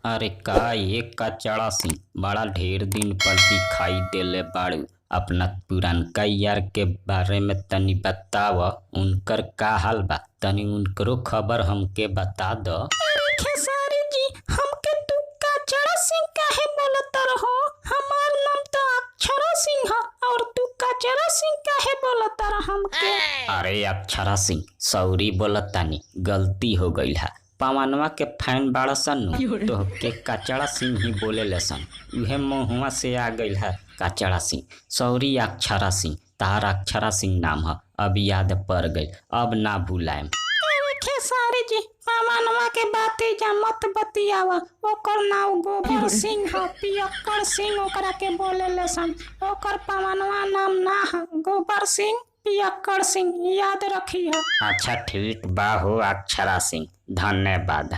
अरे का ये कचड़ा सी बड़ा ढेर दिन पर दिखाई देले बाड़ू। अपना पुरनका यार के बारे में तनी बताव। उनकर का हाल बा, तनी उनकरो खबर हमके बता दो। अरे खेसारी जी, हमके तू कचड़ा सिंह काहे बोलत रहो? हमार नाम तो अक्षरा सिंह ह और तू कचड़ा सिंह काहे बोलत रह हमके? अरे अक्षरा सिंह सॉरी बोलत तानी, गलती हो गईल है। पवनवा के फैन बाड़ा सन तो के कचड़ा सिंह ही बोले ले सन, उहे मुँहवा से आ गईल है कचड़ा सिंह। सॉरी अक्षरा सिंह, तार अक्षरा सिंह नाम है, अब याद पड़ गई, अब ना भूलाएम। अरे खेसारी जी, पवनवा के बाते जा मत बतियावा। ओकर नाम गोबर सिंह ह, पियक्कड़ सिंह ओकरा के बोले ले सन। ओकर पवनवा नाम ना ह, गोबर सिंह पियक्कड़ सिंह, याद रखी ह। अच्छा ठीक बा हो अक्षरा सिंह, धन्यवाद।